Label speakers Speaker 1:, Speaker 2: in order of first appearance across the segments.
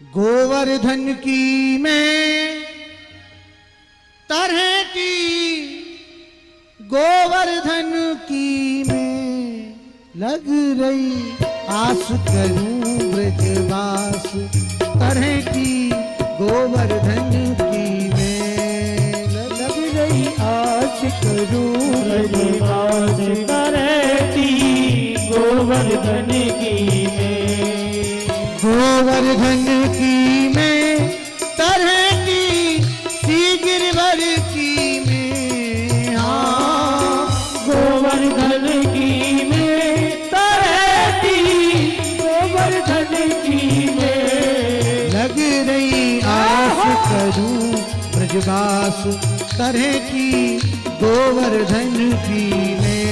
Speaker 1: गोवर्धन की मैं तरह की, गोवर्धन की मैं लग रही आस करूं ब्रजवास, तरह की गोवर्धन की मैं
Speaker 2: लग रही आस करूं ब्रजवास, तरह की गोवर्धन की मैं,
Speaker 1: गोवर्धन की मैं तरह की सी गिरवर की मैं, हाँ
Speaker 2: गोवर्धन की मैं तरह की गोवर्धन की मैं,
Speaker 1: लग रही आस करूं ब्रजवास, तरह की गोवर्धन की मैं,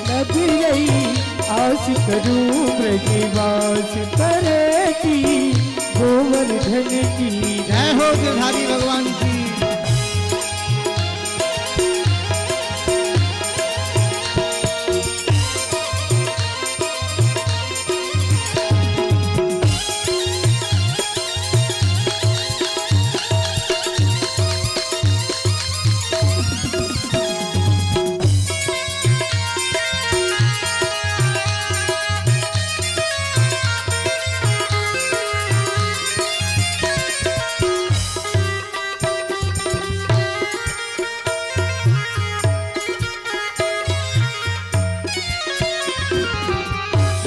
Speaker 2: लग रही आस करूं ब्रजवास, तरह की गोवर्धन की।
Speaker 1: जय हो गिरधारी भगवान की।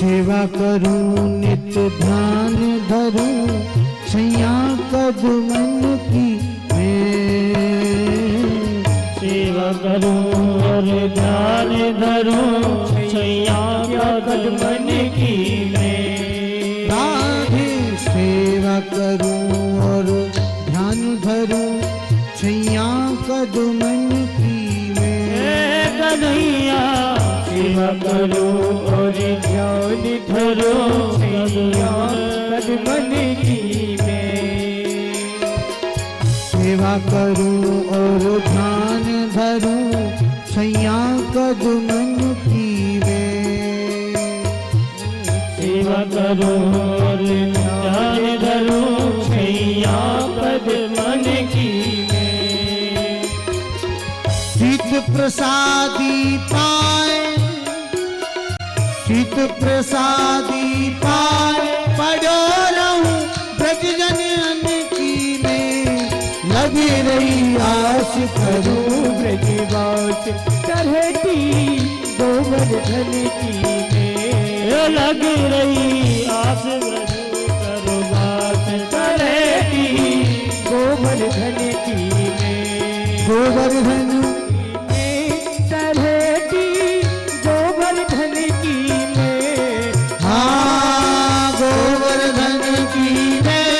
Speaker 1: सेवा करूं नित्य ध्यान धरूं, छैया कद मन की मैं,
Speaker 2: सेवा करूं और ध्यान धरूं, छैया कद मन की मैं,
Speaker 1: राधे सेवा करूं और ध्यान धरूं, छैया कद मन की मैं,
Speaker 2: कन्हैया सेवा करूं और ध्यान धरूं, छैया कद मन की मैं,
Speaker 1: सेवा करूं और ध्यान धरूं, छैया कद मन की मैं,
Speaker 2: सेवा करूं और ध्यान धरूं, छैया कद मन की मैं,
Speaker 1: शीत प्रसादी पाए, शीत प्रसादी पाए, पड़ो रहूं ब्रजजन की मैं, लगी रही आस करूं
Speaker 2: ब्रजवास, तरह की गोवर्धन की मैं, लग रही आस ब्रजवास, तरह की गोवर्धन की मैं,
Speaker 1: गोवर्धन
Speaker 2: तरह की गोवर्धन की मैं,
Speaker 1: हाँ गोवर्धन की मैं,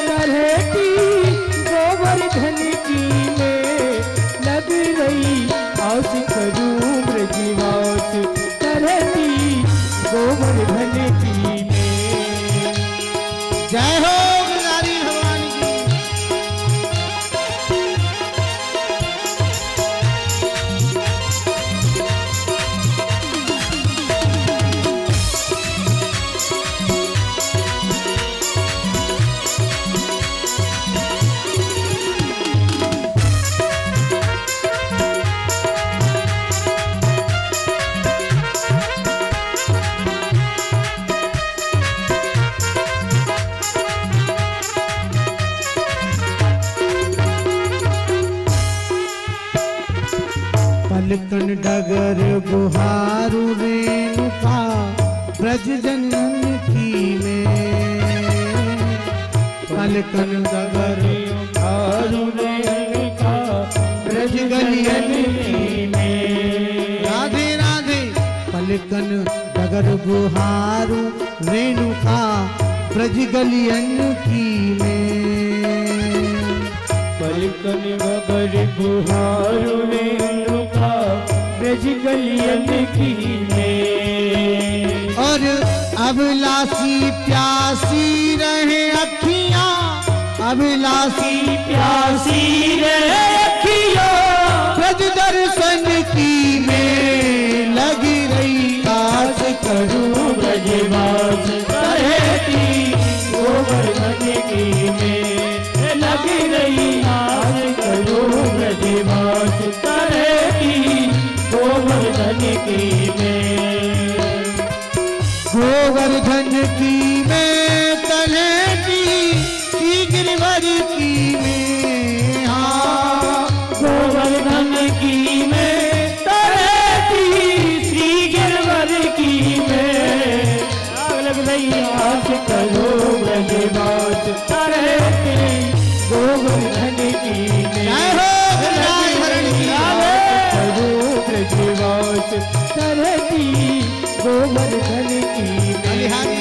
Speaker 2: तरह की गोवर्धन की मैं, लग रही आस करूं ब्रजवास, तरह की गोवर्धन की मैं।
Speaker 1: जय हो गिरधारी भगवान की। पलकन डगर बुहारू रेणुका, ब्रज जनन की मैं, पलकन डगर
Speaker 2: बुहारू रेणुका, ब्रज गलियन की मैं,
Speaker 1: राधे राधे, पलकन डगर बुहारू रेणुका, ब्रज गलियन की मैं,
Speaker 2: पलकन डगर बुहारू रेणुका, ब्रज गलियन की मैं,
Speaker 1: और अभिलाषी प्यासी रहे अखियां, अभिलाषी
Speaker 2: प्यासी रहे अखियों,
Speaker 1: ब्रज दर्शन की मैं, लगी रही आस
Speaker 2: करूं ब्रजवास, तरह की गोवर्धन की आस करो ब्रजवास तरहती गोवर्धन की
Speaker 1: जय हो गिरिराज की
Speaker 2: करो ब्रजवास तरहती गोवर्धन की
Speaker 1: बलिहारी।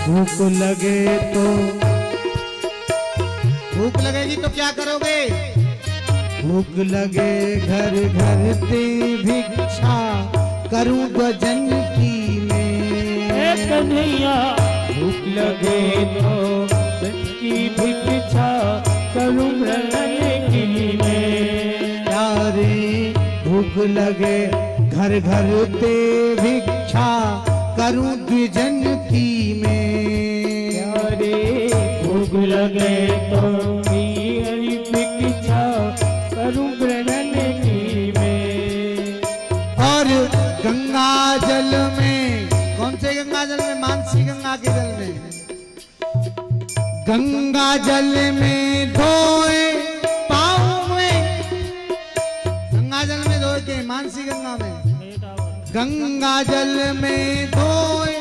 Speaker 2: भूख लगे तो
Speaker 1: भूख लगेगी तो क्या करोगे?
Speaker 2: भूख लगे घर घर ते भिक्षा करूं भजन की मैं कन्हैया भूख लगे तो धन की भिक्षा करूं भजन की मैं यारे भूख लगे घर घर ते भिक्षा करूं द्विजन की मैं यारे भूख लगे तो मेरी भिक्षा करूं ग्रहण की मैं।
Speaker 1: और गंगा जल में, कौन से गंगा जल में? मानसी गंगा के जल में, गंगा जल में धोए पाँव में, गंगा जल में धोए के मानसी गंगा में, गंगा जल में धोए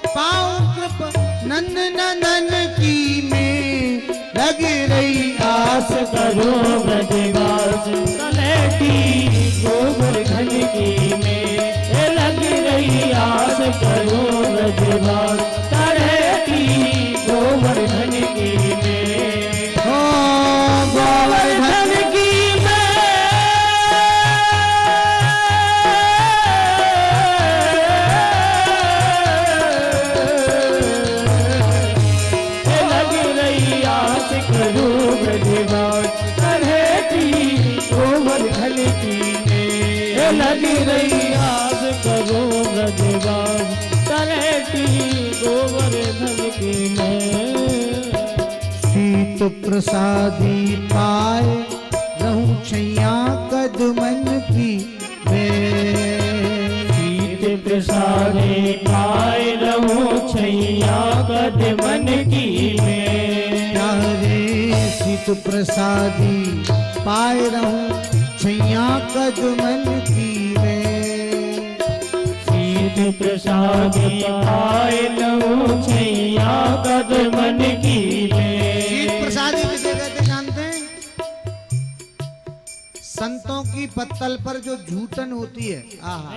Speaker 1: पाँव कृप नंद नंदन की में लग रही आस
Speaker 2: करो ब्रजवास तलहटी गोवर्धन की में लग रही आस करो ब्रजवास तलहटी गोवर्धन की में
Speaker 1: हो गोवर्धन
Speaker 2: की लग रही आस करो ब्रजवास तलहटी गोवर्धन की में लग रही आस करो ब्रजवास तलहटी गोवर्धन की में
Speaker 1: सीत प्रसादी पाए रहूं छैया कदमन की मैं,
Speaker 2: सीत प्रसादे पाए रहो छैया कदमन की में
Speaker 1: यारे सीत प्रसादी पाए रहूं छैया कदमन की मैं,
Speaker 2: सीत प्रसादे पाए रहो छैया कदमन की में
Speaker 1: सीत प्रसादी किसे कहते जानते हैं? संतों की पत्तल पर जो झूठन होती है, आहा,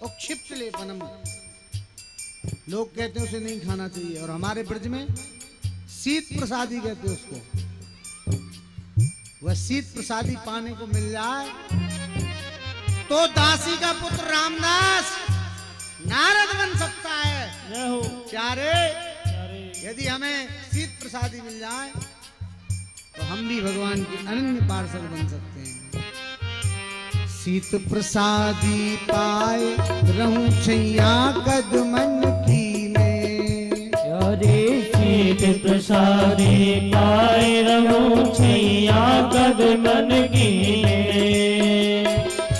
Speaker 1: और क्षिप्त लेपनम, लोग कहते हैं उसे नहीं खाना चाहिए, और हमारे ब्रज में शीत प्रसादी कहते हैं उसको। वह शीत प्रसादी पाने को मिल जाए तो दासी का पुत्र रामदास नारद बन सकता है। प्यारे, यदि हमें शीत प्रसादी मिल जाए तो हम भी भगवान के अनन्य पार्षद बन सकते हैं। शीत प्रसादी पाए रहूं छैया कदमन की में,
Speaker 2: यारे शीत प्रसादी पाए रहो छैया कदमन की में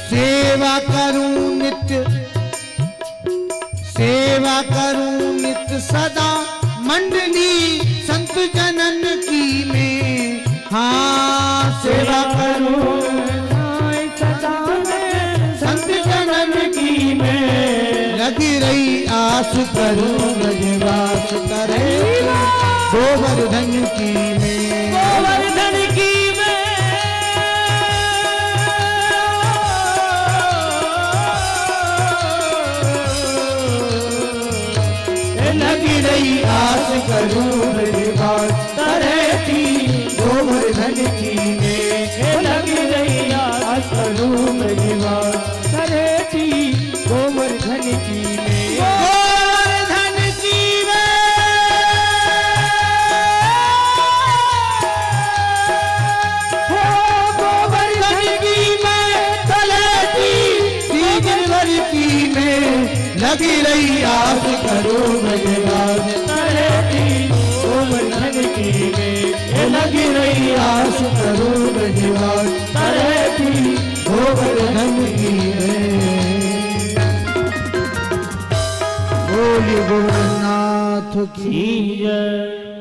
Speaker 1: सेवा करूं नित्य, सेवा करूं नित्य सदा मंडली संत जनन की में, हाँ सेवा करूं
Speaker 2: सदा
Speaker 1: संत जनन
Speaker 2: की में
Speaker 1: लगी रही आस करूं ब्रजवास करे गोवर्धन की में,
Speaker 2: गोवर्धन की
Speaker 1: लगी रही आस करूं ब्रजवास
Speaker 2: तरहती
Speaker 1: गोवर्धन की में,
Speaker 2: लग रही आस करूं
Speaker 1: लगी रही आस करो
Speaker 2: ब्रजवास करे थी गोवर्धन की में लगी रही आस
Speaker 1: करो ब्रजवास
Speaker 2: करे थी
Speaker 1: गोवर्धन की बोली गोरखनाथ की
Speaker 2: जय।